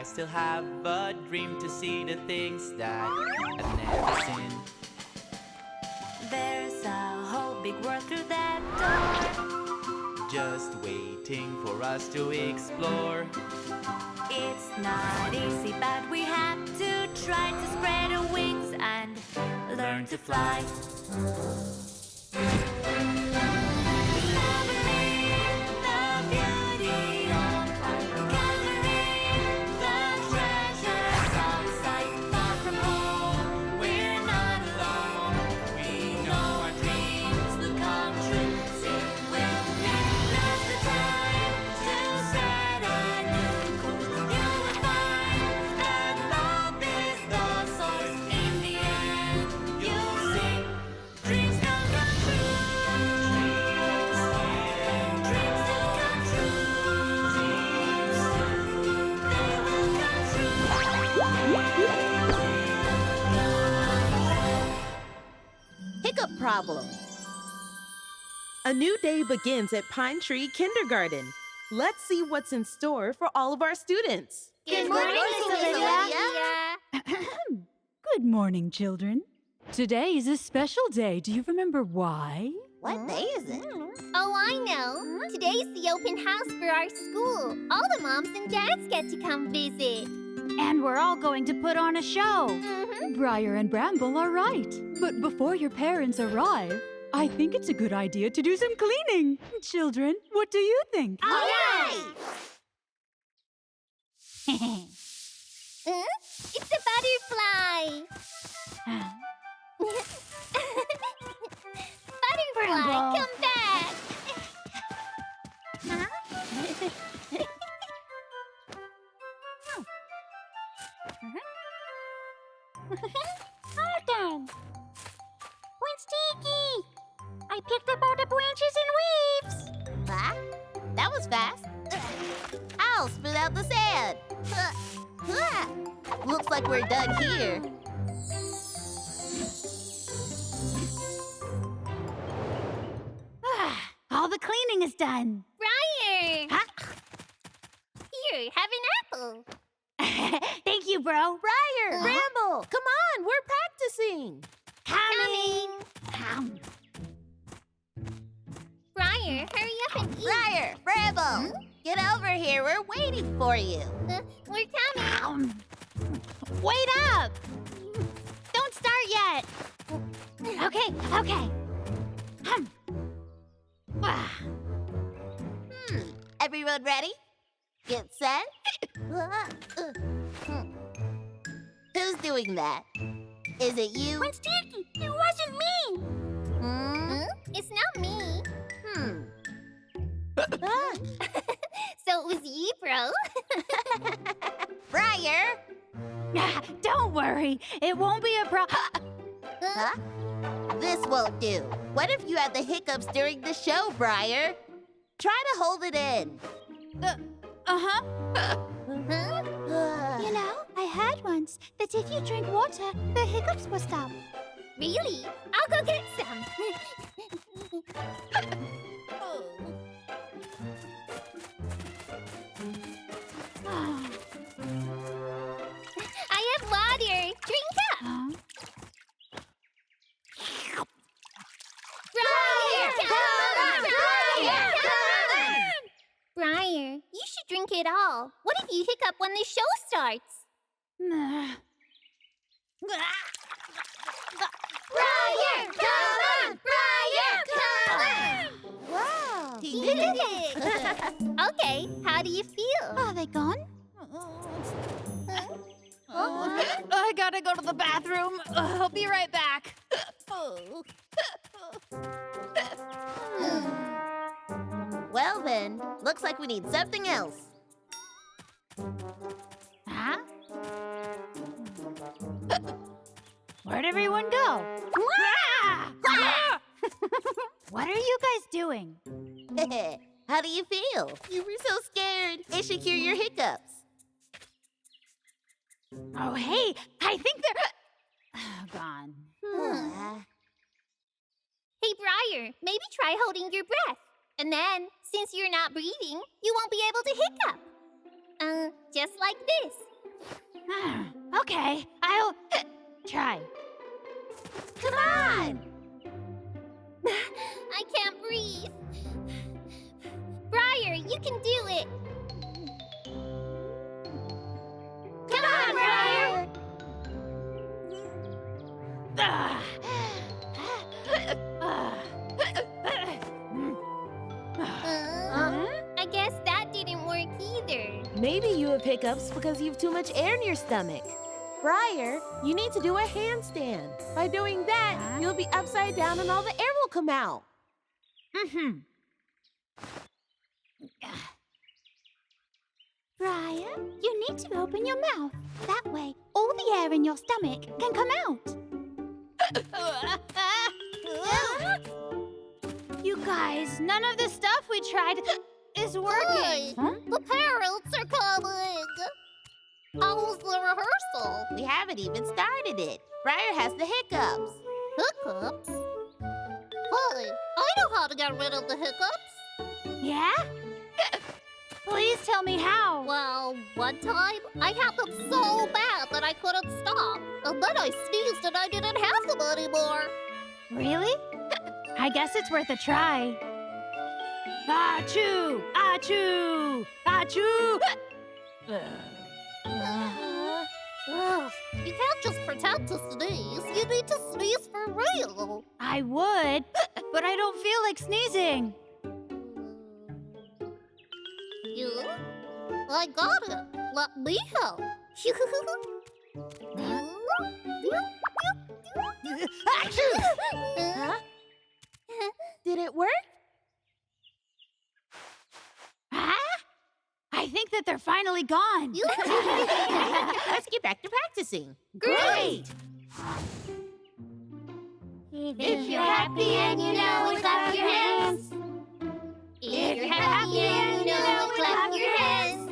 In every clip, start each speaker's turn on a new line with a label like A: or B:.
A: I still have a dream to see the things that I've never seen.
B: There's a whole big world through that door,
A: Just waiting for us to explore.
B: it's not easy, but we have to try to spread our wings and learn to fly.
C: Hiccup problem.
D: A new day begins at Pine Tree Kindergarten. Let's see what's in store for all of our students.
C: Good morning, Miss Olivia.
E: Good morning, children. Today is a special day. Do you remember why?
C: What day is it?
F: Oh, I know. Today's the open house for our school. All the moms and dads get to come visit.
E: And we're all going to put on a show. Briar and Bramble are right. But before your parents arrive, I think it's a good idea to do some cleaning. Children, what do you think?
F: All right! It's a butterfly. Butterfly,
E: Bramble.
F: come back. Autumn. When's Tiki? I picked up all the branches and leaves.
C: Huh? That was fast. I'll smooth out the sand. Looks like we're done here.
E: All the cleaning is done.
F: Briar.
E: Huh?
F: Here, have an apple.
E: Thank you, bro.
C: Briar, Bramble, come on, we're practicing.
F: Coming. Briar, hurry up and eat.
C: Briar, Bramble, get over here. We're waiting for you.
F: We're coming.
E: Wait up! Don't start yet. Okay.
C: Everyone ready? Get set. Who's doing that? Is it you?
F: When's Tiki? It wasn't me. It's not me. So it was you, bro.
C: Briar.
E: Don't worry. It won't be a problem.
C: Huh? This won't do. What if you had the hiccups during the show, Briar? Try to hold it in.
E: Uh-huh.
F: You know, I heard once that if you drink water, the hiccups will stop. Really? I'll go get some. I have water. Drink up. Briar! Come on! Briar, you should drink it all. What if you hiccup when the show starts? Briar, come on! Briar, come on!
C: Wow.
F: He did it! Okay, how do you feel?
E: Are they gone? I gotta go to the bathroom. I'll be right back.
C: Well then, looks like we need something else.
E: Huh? Where'd everyone go? What are you guys doing?
C: How do you feel? You were so scared. It should cure your hiccups.
E: Oh, hey, I think they're gone.
F: Hey, Briar, maybe try holding your breath. And then, since you're not breathing, you won't be able to hiccup. Just like this. Okay, I'll try.
C: Come on!
F: I can't breathe. Briar, you can do it. Come on, Briar. I guess that didn't work either.
D: Maybe you have hiccups because you have too much air in your stomach. Briar, you need to do a handstand. By doing that, you'll be upside down and all the air will come out.
F: Briar, you need to open your mouth. That way, all the air in your stomach can come out.
E: You guys, none of the stuff we tried is working.
F: The parents are coming. How was the rehearsal?
C: We haven't even started it. Briar has the hiccups.
F: Hiccups? Hey, I know how to get rid of the hiccups.
E: Yeah? Please tell me how.
F: Well, one time, I had them so bad that I couldn't stop. And then I sneezed and I didn't have them anymore.
E: Really? I guess it's worth a try. Achoo! Achoo! Achoo!
F: Ugh, you can't just pretend to sneeze. You need to sneeze for real.
E: I would, but I don't feel like sneezing.
F: You? I got it. Let me help.
D: Huh? Did it work?
E: Huh? I think that they're finally gone.
C: Let's get back to practicing.
F: Great! If you're happy and you know it, clap your hands. If you're happy and you know it, clap your hands.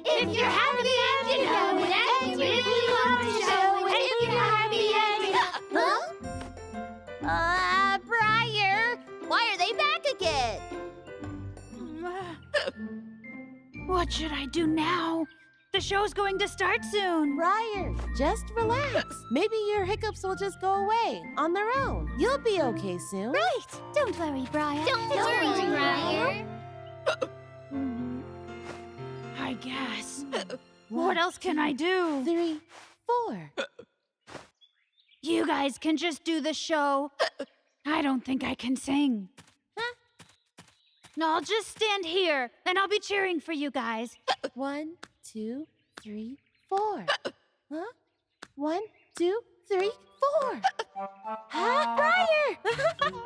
F: If you're happy and you know it, and you really want to show it. If you're happy and you know... Huh?
C: Briar, why are they back again?
E: What should I do now? The show's going to start soon.
D: Briar, just relax. Maybe your hiccups will just go away on their own. You'll be okay soon.
F: Right! Don't worry, Briar. Don't worry, Briar.
E: I guess. What else can I do?
D: 3, 4.
E: You guys can just do the show. I don't think I can sing. No, I'll just stand here, and I'll be cheering for you guys.
D: 1, 2, 3, 4. Huh? 1, 2, 3, 4. Huh? Briar!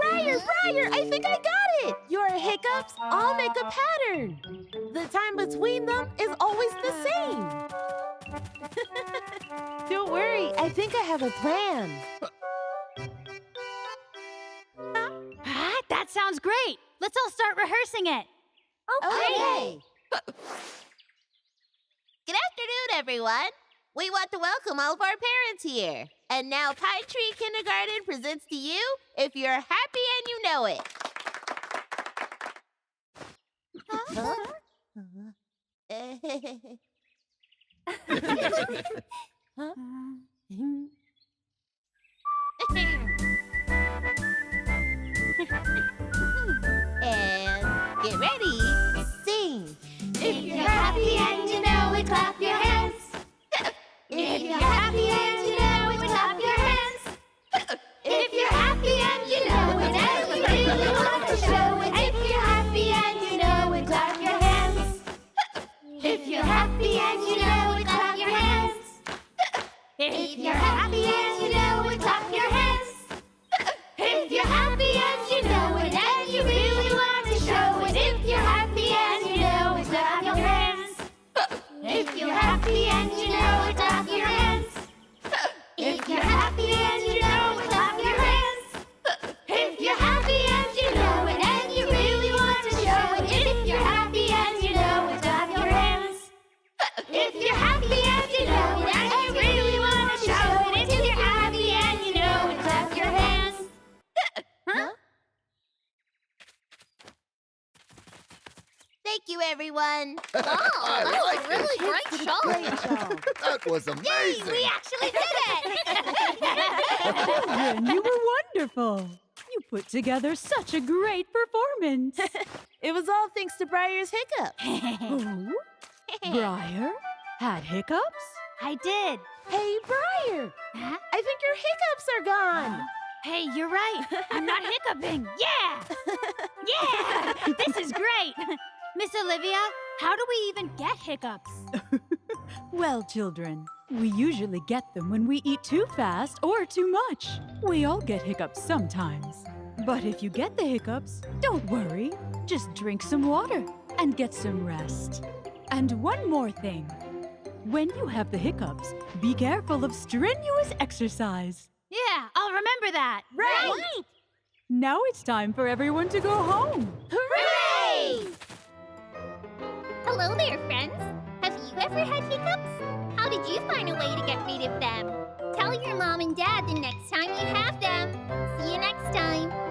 D: Briar, I think I got it! Your hiccups all make a pattern. The time between them is always the same. Don't worry, I think I have a plan.
E: That sounds great. Let's all start rehearsing it.
C: Okay. Good afternoon, everyone. We want to welcome all of our parents here. And now Pine Tree Kindergarten presents to you If You're Happy and You Know It. Huh? And get ready, sing.
F: If you're happy and you know it, clap your hands. If you're happy and you know it, clap your hands. If you're happy and you know it, and you really want to show it. If you're happy and you know it, clap your hands. If you're happy and you know it, clap your hands. If you're happy and you know it, clap your hands. If you're happy and you know it, and you really want to show it. If you're happy and you know it, clap your hands. If you're happy and you know it, clap your hands. If you're happy and you know it, clap your hands. If you're happy and you know it, and you really want to show it. If you're happy and you know it, clap your hands. If you're happy and you know it, and you really want to show it. If you're happy and you know it, clap your hands.
C: Thank you, everyone. everyone.
F: Oh, that was a really great show.
D: Great job.
G: That was amazing.
F: We actually did it.
E: Children, you were wonderful. You put together such a great performance.
D: It was all thanks to Briar's Hiccup.
E: Oh? Briar had hiccups?
B: I did.
D: Hey, Briar.
B: Huh?
D: I think your hiccups are gone.
B: Hey, you're right. I'm not hiccuping. Yeah! Yeah! This is great. Miss Olivia, how do we even get hiccups?
E: Well, children, we usually get them when we eat too fast or too much. We all get hiccups sometimes. But if you get the hiccups, don't worry. Just drink some water and get some rest. And one more thing. When you have the hiccups, be careful of strenuous exercise.
B: Yeah, I'll remember that.
D: Right.
E: Now it's time for everyone to go home.
F: Hooray! Hello there, friends. Have you ever had hiccups? How did you find a way to get rid of them? Tell your mom and dad the next time you have them. See you next time.